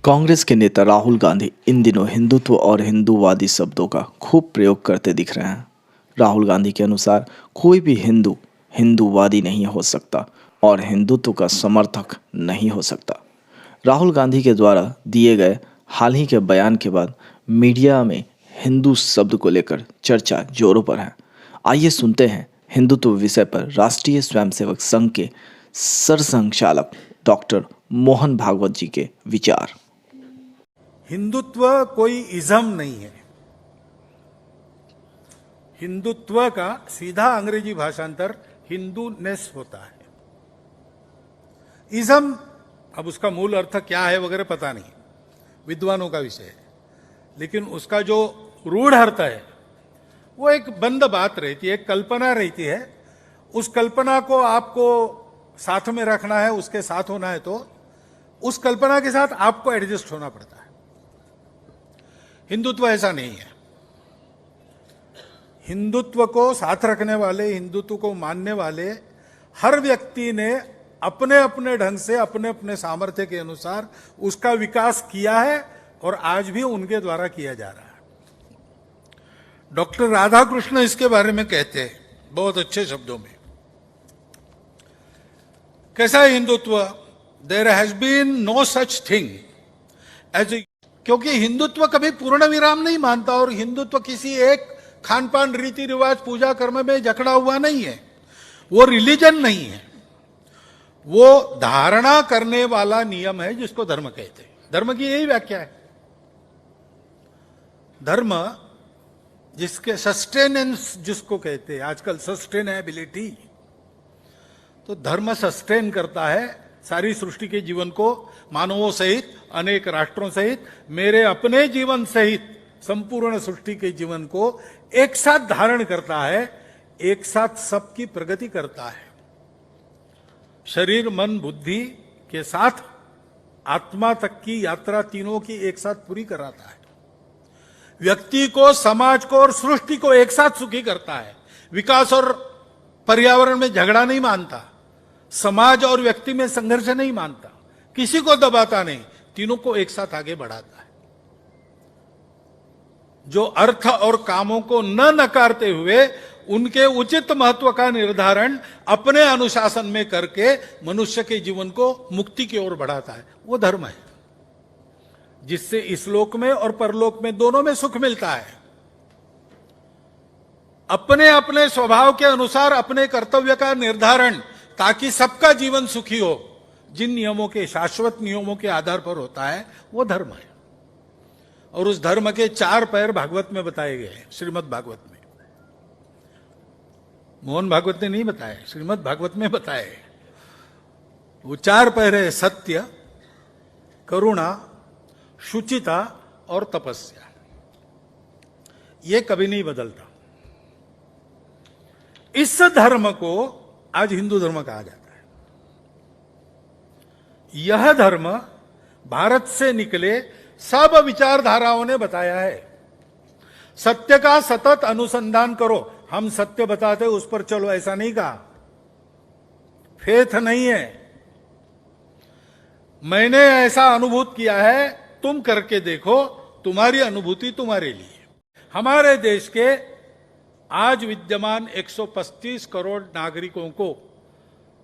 कांग्रेस के नेता राहुल गांधी इन दिनों हिंदुत्व और हिंदूवादी शब्दों का खूब प्रयोग करते दिख रहे हैं। राहुल गांधी के अनुसार कोई भी हिंदू हिंदूवादी नहीं हो सकता और हिंदुत्व का समर्थक नहीं हो सकता। राहुल गांधी के द्वारा दिए गए हाल ही के बयान के बाद मीडिया में हिंदू शब्द को लेकर चर्चा जोरों पर है। आइए सुनते हैं हिंदुत्व विषय पर राष्ट्रीय स्वयंसेवक संघ के सरसंघचालक डॉक्टर मोहन भागवत जी के विचार। हिंदुत्व कोई इज्म नहीं है। हिंदुत्व का सीधा अंग्रेजी भाषांतर हिंदूनेस होता है। इज्म, अब उसका मूल अर्थ क्या है वगैरह पता नहीं, विद्वानों का विषय है, लेकिन उसका जो रूढ़ अर्थ है वो एक बंद बात रहती है, एक कल्पना रहती है। उस कल्पना को आपको साथ में रखना है, उसके साथ होना है, तो उस कल्पना के साथ आपको एडजस्ट होना पड़ता है। हिंदुत्व ऐसा नहीं है। हिंदुत्व को साथ रखने वाले, हिंदुत्व को मानने वाले हर व्यक्ति ने अपने अपने ढंग से, अपने अपने सामर्थ्य के अनुसार उसका विकास किया है और आज भी उनके द्वारा किया जा रहा है। डॉक्टर राधाकृष्ण इसके बारे में कहते हैं बहुत अच्छे शब्दों में। कैसा है Hindutva? There has been no such thing as a, क्योंकि हिंदुत्व कभी पूर्ण विराम नहीं मानता और हिंदुत्व किसी एक खान पान, रीति रिवाज, पूजा कर्म में जकड़ा हुआ नहीं है। वो रिलीजन नहीं है, वो धारणा करने वाला नियम है जिसको धर्म कहते हैं। धर्म की यही व्याख्या है। धर्म जिसके सस्टेनेंस जिसको कहते हैं आजकल, सस्टेनेबिलिटी, तो धर्म सस्टेन करता है सारी सृष्टि के जीवन को, मानवों सहित, अनेक राष्ट्रों सहित, मेरे अपने जीवन सहित संपूर्ण सृष्टि के जीवन को एक साथ धारण करता है, एक साथ सबकी प्रगति करता है। शरीर, मन, बुद्धि के साथ आत्मा तक की यात्रा तीनों की एक साथ पूरी कराता है। व्यक्ति को, समाज को और सृष्टि को एक साथ सुखी करता है। विकास और पर्यावरण में झगड़ा नहीं मानता, समाज और व्यक्ति में संघर्ष नहीं मानता, किसी को दबाता नहीं, तीनों को एक साथ आगे बढ़ाता है। जो अर्थ और कामों को न नकारते हुए उनके उचित महत्व का निर्धारण अपने अनुशासन में करके मनुष्य के जीवन को मुक्ति की ओर बढ़ाता है, वो धर्म है, जिससे इस लोक में और परलोक में दोनों में सुख मिलता है। अपने अपने स्वभाव के अनुसार अपने कर्तव्य का निर्धारण, ताकि सबका जीवन सुखी हो, जिन नियमों के, शाश्वत नियमों के आधार पर होता है, वो धर्म है। और उस धर्म के 4 पैर भागवत में बताए गए हैं, श्रीमद् भागवत में। मोहन भागवत ने नहीं बताए, श्रीमद् भागवत में बताए। वो 4 पैर है: सत्य, करुणा, शुचिता और तपस्या। ये कभी नहीं बदलता। इस धर्म को आज हिंदू धर्म कहा जाता है। यह धर्म भारत से निकले सब विचारधाराओं ने बताया है। सत्य का सतत अनुसंधान करो, हम सत्य बताते उस पर चलो, ऐसा नहीं कहा। फेथ नहीं है। मैंने ऐसा अनुभूत किया है, तुम करके देखो, तुम्हारी अनुभूति तुम्हारे लिए। हमारे देश के आज विद्यमान 135 करोड़ नागरिकों को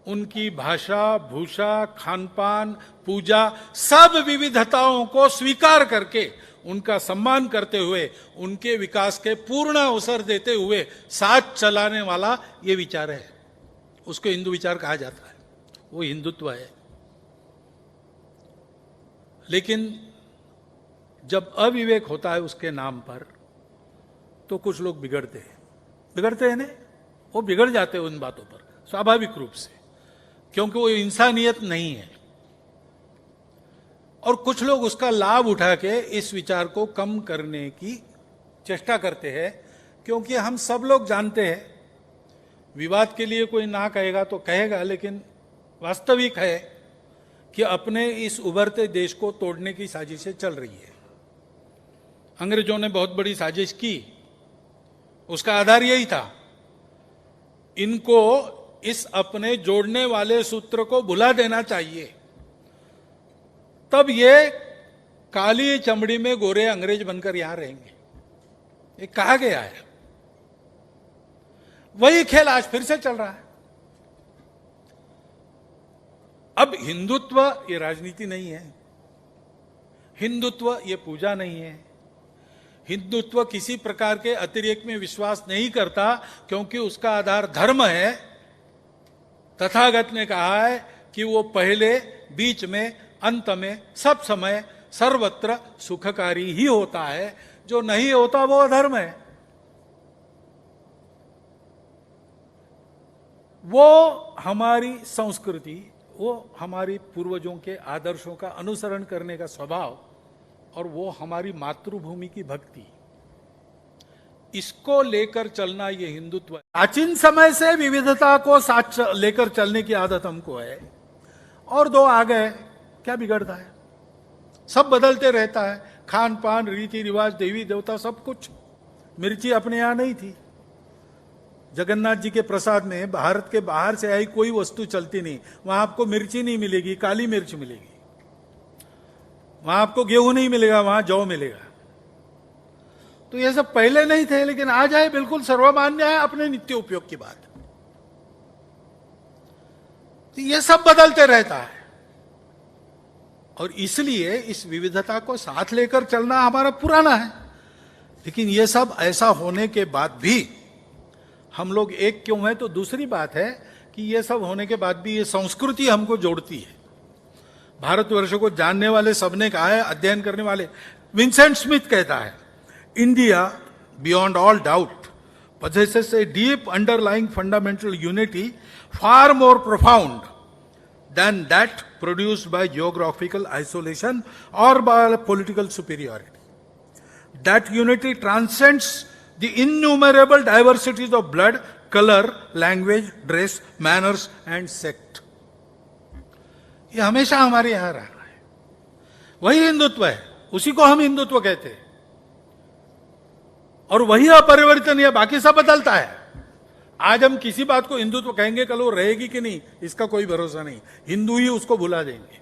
उनकी भाषा, भूषा, खानपान, पूजा, सब विविधताओं को स्वीकार करके, उनका सम्मान करते हुए, उनके विकास के पूर्ण अवसर देते हुए साथ चलाने वाला ये विचार है। उसको हिंदू विचार कहा जाता है, वो हिंदुत्व है। लेकिन जब अविवेक होता है उसके नाम पर, तो कुछ लोग बिगड़ते हैं ना, वो बिगड़ जाते हैं उन बातों पर, स्वाभाविक रूप से, क्योंकि वो इंसानियत नहीं है। और कुछ लोग उसका लाभ उठा के इस विचार को कम करने की चेष्टा करते हैं, क्योंकि हम सब लोग जानते हैं, विवाद के लिए कोई ना कहेगा तो कहेगा, लेकिन वास्तविक है कि अपने इस उभरते देश को तोड़ने की साजिशें चल रही है। अंग्रेजों ने बहुत बड़ी साजिश की, उसका आधार यही था, इनको इस अपने जोड़ने वाले सूत्र को भुला देना चाहिए। तब ये काली चमड़ी में गोरे अंग्रेज बनकर यहां रहेंगे, ये कहा गया है। वही खेल आज फिर से चल रहा है। अब हिंदुत्व ये राजनीति नहीं है, हिंदुत्व ये पूजा नहीं है, हिंदुत्व किसी प्रकार के अतिरेक में विश्वास नहीं करता, क्योंकि उसका आधार धर्म है। तथागत ने कहा है कि वो पहले, बीच में, अंत में, सब समय, सर्वत्र सुखकारी ही होता है। जो नहीं होता वो अधर्म है। वो हमारी संस्कृति, वो हमारी पूर्वजों के आदर्शों का अनुसरण करने का स्वभाव, और वो हमारी मातृभूमि की भक्ति, इसको लेकर चलना ये हिंदुत्व है। प्राचीन समय से विविधता को साथ लेकर चलने की आदत हमको है, और दो आ गए, क्या बिगड़ता है? सब बदलते रहता है, खान पान, रीति रिवाज, देवी देवता, सब कुछ। मिर्ची अपने यहां नहीं थी। जगन्नाथ जी के प्रसाद में भारत के बाहर से आई कोई वस्तु चलती नहीं। वहां आपको मिर्ची नहीं मिलेगी, काली मिर्च मिलेगी। वहां आपको गेहूं नहीं मिलेगा, वहां जौ मिलेगा। तो ये सब पहले नहीं थे, लेकिन आज है बिल्कुल सर्वमान्य है, अपने नित्य उपयोग की बात। तो ये सब बदलते रहता है, और इसलिए इस विविधता को साथ लेकर चलना हमारा पुराना है। लेकिन ये सब ऐसा होने के बाद भी हम लोग एक क्यों हैं? तो दूसरी बात है कि ये सब होने के बाद भी ये संस्कृति हमको जोड़ती है। भारतवर्ष को जानने वाले सबने कहा है, अध्ययन करने वाले, विंसेंट स्मिथ कहता है, India beyond all doubt possesses a deep underlying fundamental unity far more profound than that produced by geographical isolation or by political superiority. That unity transcends the innumerable diversities of blood, color, language, dress, manners and sect. ये हमेशा हमारे यहां रहा है। वही हिंदुत्व है, उसी को हम हिंदुत्व कहते हैं, और वही अपरिवर्तनीय, बाकी सब बदलता है। आज हम किसी बात को हिंदुत्व कहेंगे, कल वो रहेगी कि नहीं इसका कोई भरोसा नहीं। हिंदू ही उसको भुला देंगे,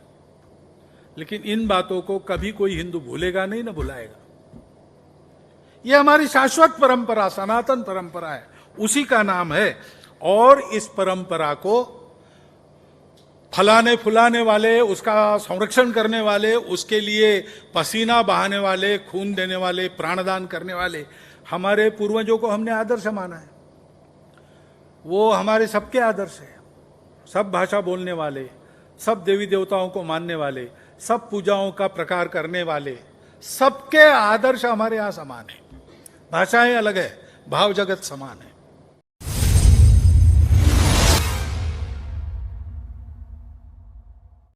लेकिन इन बातों को कभी कोई हिंदू भूलेगा नहीं, ना भुलाएगा। ये हमारी शाश्वत परंपरा, सनातन परंपरा है, उसी का नाम है। और इस परंपरा को फलाने फुलाने वाले, उसका संरक्षण करने वाले, उसके लिए पसीना बहाने वाले, खून देने वाले, प्राणदान करने वाले हमारे पूर्वजों को हमने आदर्श माना है। वो हमारे सबके आदर्श है। सब भाषा बोलने वाले, सब देवी देवताओं को मानने वाले, सब पूजाओं का प्रकार करने वाले, सबके आदर्श हमारे यहां समान है। भाषाएं अलग है, भाव जगत समान है।